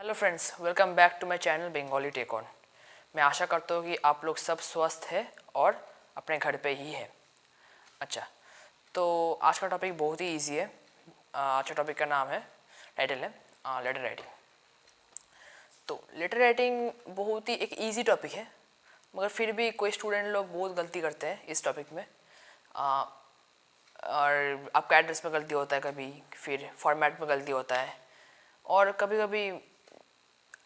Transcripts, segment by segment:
Hello friends, welcome back to my channel Bengali tech on. मैं आशा करता हूँ कि आप लोग सब स्वस्थ हैं और अपने घर पे ही है। अच्छा, तो आज का टॉपिक बहुत ही इजी है। आज का टॉपिक का नाम है, टाइटल है लेटर राइटिंग। तो लेटर राइटिंग बहुत ही एक इजी टॉपिक है, मगर फिर भी कोई स्टूडेंट लोग बहुत गलती करते हैं इस टॉपिक में। और आपका एड्रेस में गलती होता है, कभी फिर फॉर्मेट में गलती होता है, और कभी कभी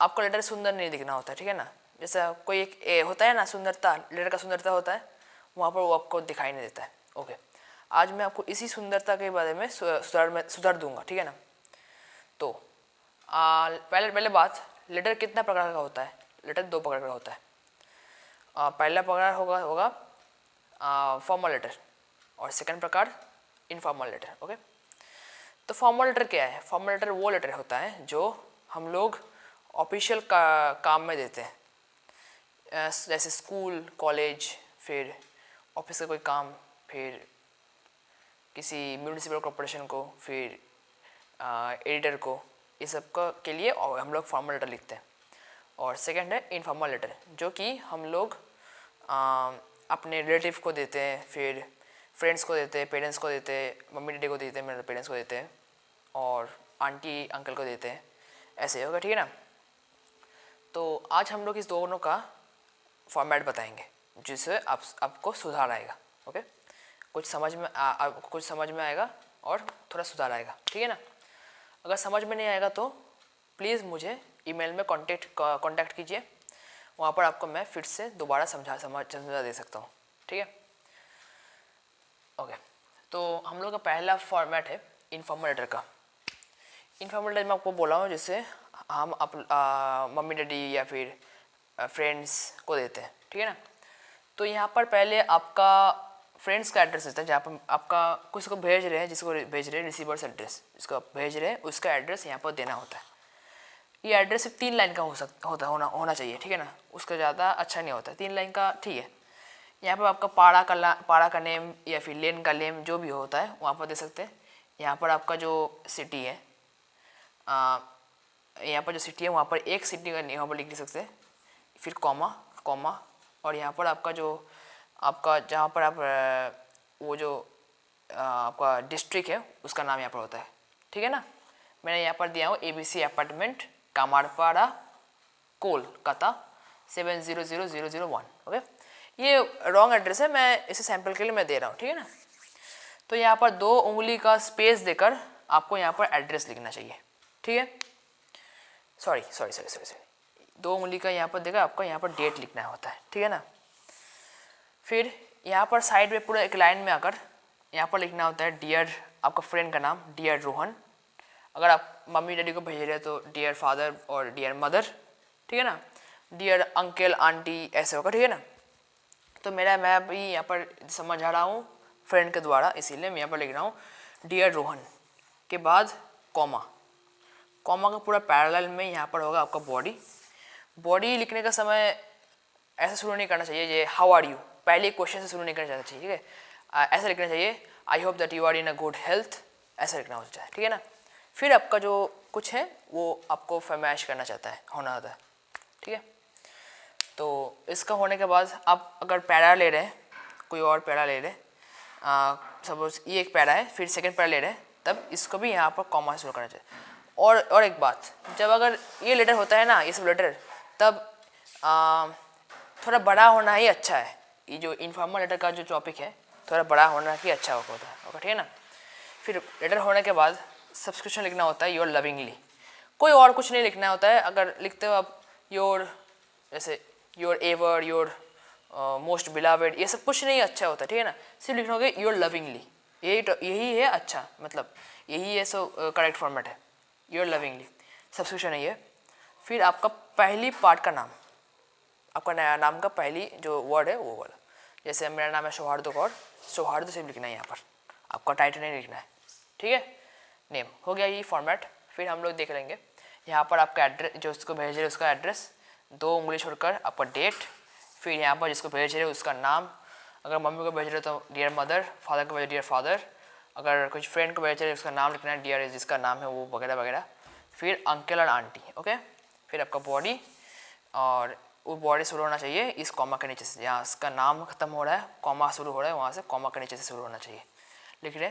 आपको लेटर सुंदर नहीं दिखना होता है। ठीक है ना, जैसा कोई एक होता है ना, सुंदरता, लेटर का सुंदरता होता है, वहाँ पर वो आपको दिखाई नहीं देता है। ओके, आज मैं आपको इसी सुंदरता के बारे में सुधार दूंगा। ठीक है ना। तो पहले बात, लेटर कितना प्रकार का होता है? लेटर दो प्रकार का होता है। पहला प्रकार होगा फॉर्मल लेटर, और सेकंड प्रकार इनफॉर्मल लेटर। ओके, तो फॉर्मल लेटर क्या है? फॉर्मल लेटर वो लेटर होता है जो हम लोग ऑफिशियल काम में देते हैं, जैसे स्कूल, कॉलेज, फिर ऑफिस का कोई काम, फिर किसी म्यूनिसिपल कॉर्पोरेशन को, फिर एडिटर को, ये सब का के लिए हम लोग फॉर्मल लेटर लिखते हैं। और सेकंड है इनफॉर्मल लेटर, जो कि हम लोग अपने रिलेटिव को देते हैं, फिर फ्रेंड्स को देते हैं, पेरेंट्स को देते हैं, मम्मी डैडी को देते हैं, मेरे पेरेंट्स को देते हैं, और आंटी अंकल को देते हैं। ऐसे होगा। ठीक है ना। तो आज हम लोग इस दोनों का फॉर्मेट बताएंगे, जिससे आपको सुधार आएगा। ओके, कुछ समझ में आएगा और थोड़ा सुधार आएगा। ठीक है ना। अगर समझ में नहीं आएगा तो प्लीज़ मुझे ईमेल में कांटेक्ट कीजिए, वहाँ पर आपको मैं फिर से दोबारा समझा दे सकता हूँ। ठीक है। ओके, तो हम लोग का पहला फॉर्मेट है इनफॉर्मल लेटर का। इनफॉर्मल लेटर मैं आपको बोला हूँ जिससे हम मम्मी डैडी या फिर फ्रेंड्स को देते हैं। ठीक है ना। तो यहाँ पर पहले आपका फ्रेंड्स का एड्रेस देता है, जहाँ पर आपका किसी को भेज रहे हैं, जिसको भेज रहे हैं, रिसीवर्स एड्रेस जिसको आप भेज रहे हैं, उसका एड्रेस यहाँ पर देना होता है। ये एड्रेस सिर्फ 3 लाइन का होना चाहिए। ठीक है ना, उसका ज़्यादा अच्छा नहीं होता है, 3 लाइन का ठीक है। यहाँ पर आपका पाड़ा का नेम या फिर लेन का नेम जो भी होता है वहाँ पर दे सकते हैं। यहाँ पर आपका जो सिटी है, यहाँ पर जो सिटी है वहाँ पर एक सिटी का यहाँ पर लिख सकते हैं, फिर कॉमा, और यहाँ पर आपका जहाँ पर आप वो जो आपका डिस्ट्रिक्ट है उसका नाम यहाँ पर होता है। ठीक है ना। मैंने यहाँ पर दिया हूँ ABC अपार्टमेंट, कामारपाड़ा, कोलकाता 700001। ओके, ये रॉन्ग एड्रेस है, मैं इसे सैम्पल के लिए मैं दे रहा हूँ। ठीक है ना। तो यहाँ पर 2 उंगली का स्पेस देकर आपको यहाँ पर एड्रेस लिखना चाहिए। ठीक है। सॉरी 2 उंगली का यहाँ पर देकर आपको यहाँ पर डेट लिखना होता है। ठीक है ना। फिर यहाँ पर साइड में पूरा एक लाइन में आकर यहाँ पर लिखना होता है डियर, आपका फ्रेंड का नाम, डियर रोहन। अगर आप मम्मी डैडी को भेज रहे हैं तो डियर फादर और डियर मदर। ठीक है ना। डियर अंकल आंटी ऐसे होगा। ठीक है ना। तो मैं अभी यहाँ पर समझा रहा हूँ फ्रेंड के द्वारा, इसीलिए मैं यहाँ पर लिख रहा हूँ डियर रोहन के बाद कॉमा का पूरा पैरेलल में यहाँ पर होगा आपका बॉडी लिखने का समय ऐसा शुरू नहीं करना चाहिए ये हाउ आर यू, पहले क्वेश्चन से शुरू नहीं करना चाहिए। ठीक है, ऐसा लिखना चाहिए I hope that you are in a good health, ऐसा लिखना होता है। ठीक है ना। फिर आपका जो कुछ है वो आपको फरमाइश करना चाहता है, होना होता है। ठीक है। तो इसका होने के बाद आप अगर पैरा ले रहे हैं, कोई और पैरा ले रहे हैं, सपोज ये एक पैरा है, फिर सेकंड पैरा ले रहे हैं, तब इसको भी यहाँ पर कॉमा शुरू करना चाहिए। और एक बात, जब अगर ये लेटर होता है ना, ये सब लेटर, तब थोड़ा बड़ा होना ही अच्छा है। ये जो इनफॉर्मल लेटर का जो टॉपिक है, थोड़ा बड़ा होना ही अच्छा होता है। ओके, ठीक है ना। फिर लेटर होने के बाद सब्सक्रिप्शन लिखना होता है योर लविंगली, कोई और कुछ नहीं लिखना होता है। अगर लिखते हो आप योर, जैसे your ever, your most beloved, ये सब कुछ नहीं अच्छा होता। ठीक है ना। सिर्फ लिखना होगा योर लविंगली, यही है अच्छा, मतलब यही है सो करेक्ट फॉर्मेट है, योर लविंगली, सब्सक्रिप्शन है ये। फिर आपका पहली पार्ट का नाम, आपका नया नाम का पहली जो वर्ड है वो वाला, जैसे मेरा नाम है सौहार्द कौर, सौहार्द सिर्फ लिखना है यहाँ पर, आपका टाइटल नहीं लिखना है। ठीक है, नेम हो गया ये फॉर्मेट। फिर हम लोग देख लेंगे यहाँ पर आपका एड्रेस, जो उसको भेज रहे उसका एड्रेस, 2 उंगली छोड़कर आपका डेट, फिर यहाँ पर जिसको भेज रहे उसका नाम, अगर मम्मी को भेज रहे तो डियर मदर, फादर को भेज डियर फादर, अगर कुछ फ्रेंड को भेज रहे उसका नाम लिखना है डियर जिसका नाम है वो, वगैरह वगैरह। फिर अंकल और आंटी। ओके, फिर आपका बॉडी, और वो बॉडी शुरू होना चाहिए इस कॉमा के नीचे से, यहाँ इसका नाम खत्म हो रहा है, कॉमा शुरू हो रहा है, वहाँ से कॉमा के नीचे से शुरू होना चाहिए, लिख रहे।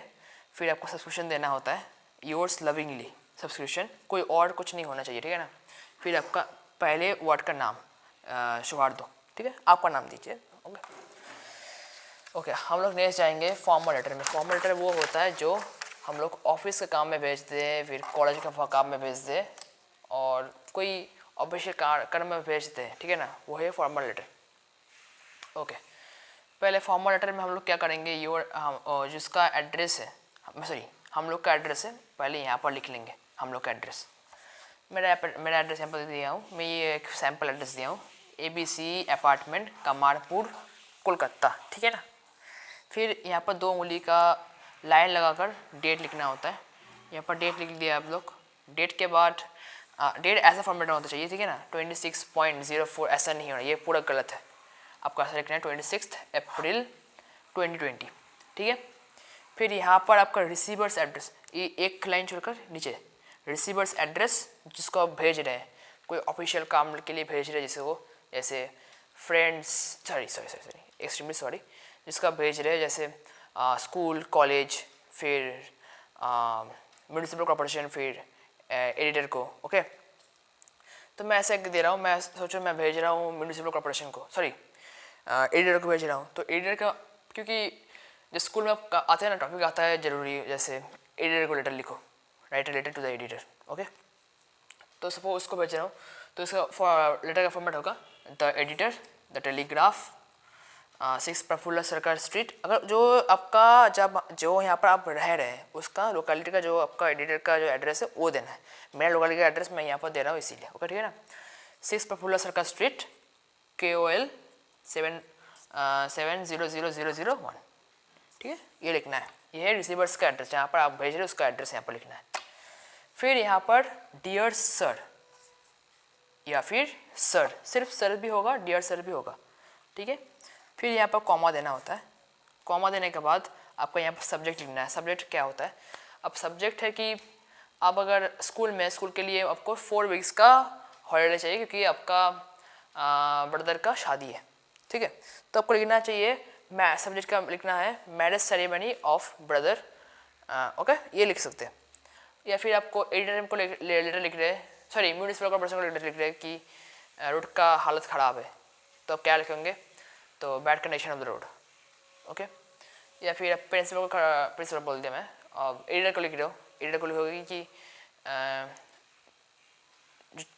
फिर आपको सब्सक्रिप्शन देना होता है, योर्स लविंगली सब्सक्रिप्शन, कोई और कुछ नहीं होना चाहिए, ठीक है ना। फिर आपका पहले वर्ड का नाम सौहार्द, ठीक है, आपका नाम दीजिए। ओके, हम लोग नेक्स्ट जाएंगे फॉर्मल लेटर में। फॉर्मल लेटर वो होता है जो हम लोग ऑफिस के काम में भेजते हैं, फिर कॉलेज के काम में भेजते हैं, और कोई ऑफिशियल कर्म में भेजते हैं, ठीक है ना, वो है फॉर्मल लेटर। ओके, पहले फॉर्मल लेटर में हम लोग क्या करेंगे, जिसका एड्रेस है, सॉरी हम लोग का एड्रेस है, पहले यहाँ पर लिख लेंगे हम लोग का एड्रेस। मेरा एड्रेस यहाँ पर दिया हूँ मैं, ये एक सैम्पल एड्रेस दिया हूँ, ABC अपार्टमेंट कमारपुर कोलकाता, ठीक है ना। फिर यहाँ पर 2 उंगली का लाइन लगाकर डेट लिखना होता है, यहाँ पर डेट लिख दिया आप लोग। डेट के बाद डेट ऐसा फॉर्मेट में होना चाहिए, ठीक है ना, 26.04 ऐसा नहीं होना, ये पूरा गलत है, आपको ऐसा लिखना है 26 अप्रैल 2020, ठीक है। फिर यहाँ पर आपका रिसीवर्स एड्रेस, ये एक लाइन छोड़कर नीचे रिसीवर्स एड्रेस, जिसको आप भेज रहे हैं, कोई ऑफिशियल काम के लिए भेज रहे हैं, जैसे फ्रेंड्स, सॉरी एक्सट्रीमली सॉरी, जिसका भेज रहे हैं जैसे स्कूल, कॉलेज, फिर म्यूनिसिपल कॉर्पोरेशन, फिर एडिटर को। ओके, तो मैं ऐसे दे रहा हूँ, मैं सोचो मैं भेज रहा हूँ म्यूनिसिपल कॉर्पोरेशन को, सॉरी एडिटर को भेज रहा हूँ, तो एडिटर का, क्योंकि जो स्कूल में आते हैं ना टॉपिक आता है जरूरी, जैसे एडिटर को लेटर लिखो, write a letter to the editor. Okay, तो सपोज उसको भेज रहा हूँ, तो इसका लेटर का फॉर्मेट होगा the editor, the Telegraph, 6 Prafulla Sarkar street. अगर जो आपका जो यहाँ पर आप रह रहे हैं उसका लोकेलिटी का जो आपका एडिटर का जो एड्रेस है वो देना है। मेरा लोकेलिटी का एड्रेस मैं यहाँ पर दे रहा हूँ इसीलिए। ओके, ठीक है ना। 6 प्रफुल्ल सरकार स्ट्रीट, KOL 7000001, ठीक है, ये लिखना है। ये है रिसीवर्स का एड्रेस, जहाँ पर आप भेज रहे हो उसका एड्रेस यहाँ पर लिखना है। फिर यहाँ पर डियर सर या फिर सर, सिर्फ सर भी होगा, डियर सर भी होगा, ठीक है। फिर यहाँ पर कॉमा देना होता है। कॉमा देने के बाद आपको यहाँ पर सब्जेक्ट लिखना है। सब्जेक्ट क्या होता है, अब सब्जेक्ट है कि आप अगर स्कूल के लिए आपको 4 वीक्स का हॉलीडे चाहिए, क्योंकि आपका ब्रदर का शादी है, ठीक है, तो आपको लिखना चाहिए, सब्जेक्ट का लिखना है marriage ceremony of brother. Okay, ये लिख सकते हैं। या फिर आपको एडिटर को लेटर लिख रहे हैं, सॉरी म्यूनिसिपल कॉर्पोरेशन को लेटर लिख रहे हैं कि रोड का हालत ख़राब है, तो आप क्या लिखेंगे, तो bad condition of the road. Okay, या फिर आप प्रिंसिपल बोल दिया मैं, और एडिटर को लिख रहे हो, एडिटर को लिखोगे कि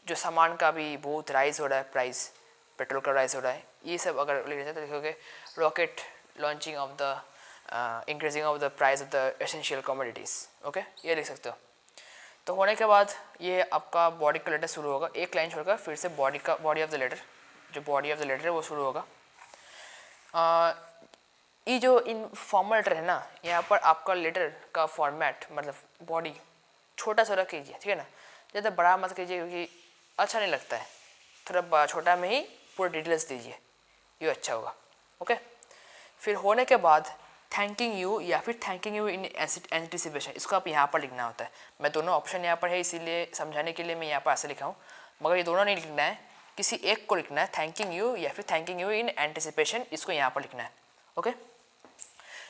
जो सामान का भी बहुत राइज हो रहा है, प्राइस पेट्रोल का राइज हो रहा है, ये सब अगर लिख रहे हैं तो लिखोगे rocket launching of the increasing of the price of the essential commodities. Okay, ये लिख सकते हो। तो होने के बाद ये आपका बॉडी का लेटर शुरू होगा, एक लाइन छोड़कर फिर से बॉडी ऑफ द लेटर, जो बॉडी ऑफ द लेटर है वो शुरू होगा। ये जो इन फॉर्मल लेटर है ना, यहाँ पर आपका लेटर का फॉर्मेट मतलब बॉडी छोटा सा कीजिए, ठीक है ना, ज़्यादा बड़ा मत कीजिए क्योंकि अच्छा नहीं लगता है, थोड़ा छोटा में ही पूरा डिटेल्स दीजिए, ये अच्छा होगा। ओके, फिर होने के बाद थैंकिंग यू या फिर थैंकिंग यू इन एंटिसिपेशन, इसको आप यहाँ पर लिखना होता है। मैं दोनों ऑप्शन यहाँ पर है इसीलिए समझाने के लिए मैं यहाँ पर ऐसे लिखा हूँ, मगर ये दोनों नहीं लिखना है, किसी एक को लिखना है, थैंकिंग यू या फिर थैंकिंग यू इन एंटिसिपेशन, इसको यहाँ पर लिखना है। ओके,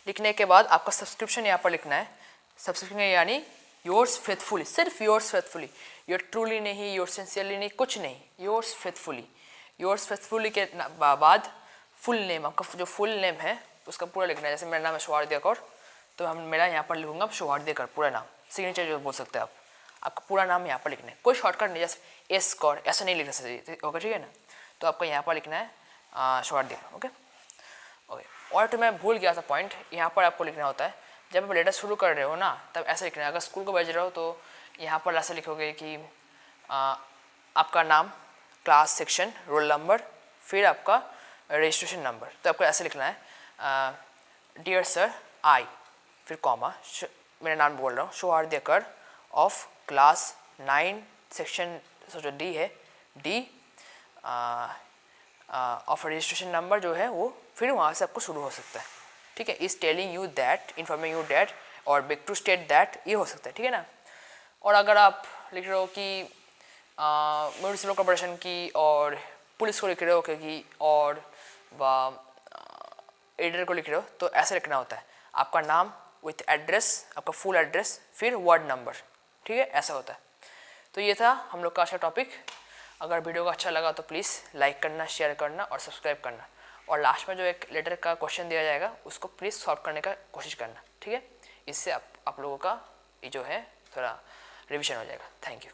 लिखने के बाद आपका सब्सक्रिप्शन यहाँ पर लिखना है। सब्सक्रिप्शन यानी योर्स फेथफुली, सिर्फ योर्स फेथफुली, योर ट्रूली नहीं, योर सिंसियरली नहीं, कुछ नहीं, योर्स फेथफुली। योर्स फेथफुली के बाद फुल नेम, आपका जो फुल नेम है उसका पूरा लिखना है। जैसे मेरा नाम है सौहार्द कौर, तो हम मेरा यहाँ पर लिखूंगा सौहार्द कौर, पूरा नाम, सिग्नेचर जो बोल सकते हैं आप, आपका पूरा नाम यहाँ पर लिखना है, कोई शॉर्टकट नहीं, जैसे एस कौर ऐसा नहीं लिखना चाहिए। ओके, ठीक है ना, तो आपको यहाँ पर लिखना है सौहार्द। ओके ओके, और तो मैं भूल गया था पॉइंट, यहाँ पर आपको लिखना होता है जब आप लेटर शुरू कर रहे हो ना, तब ऐसा लिखना है। अगर स्कूल को भेज रहे हो तो यहाँ पर ऐसा लिखोगे कि आपका नाम, क्लास, सेक्शन, रोल नंबर, फिर आपका रजिस्ट्रेशन नंबर, तो आपको ऐसे लिखना है डियर सर आई, फिर कॉमा, मेरा नाम बोल रहा हूँ सौहार्द कौर ऑफ क्लास 9 सेक्शन, जो डी है डी, ऑफ रजिस्ट्रेशन नंबर जो है वो, फिर वहाँ से आपको शुरू हो सकता है। ठीक है, is telling you that, informing you that, और बेग टू स्टेट दैट, ये हो सकता है। ठीक है ना। और अगर आप लिख रहे हो कि म्यूनिसिपल कॉर्पोरेशन की और पुलिस को लिख रहे हो क्योंकि और एडिटर को लिख रहे हो तो ऐसे लिखना होता है, आपका नाम विथ एड्रेस, आपका फुल एड्रेस, फिर वार्ड नंबर, ठीक है, ऐसा होता है। तो ये था हम लोग का आज का टॉपिक। अगर वीडियो को अच्छा लगा तो प्लीज़ लाइक करना, शेयर करना और सब्सक्राइब करना, और लास्ट में जो एक लेटर का क्वेश्चन दिया जाएगा उसको प्लीज़ सॉल्व करने का कोशिश करना, ठीक है। इससे आप लोगों का ये जो है थोड़ा रिविजन हो जाएगा। Thank you.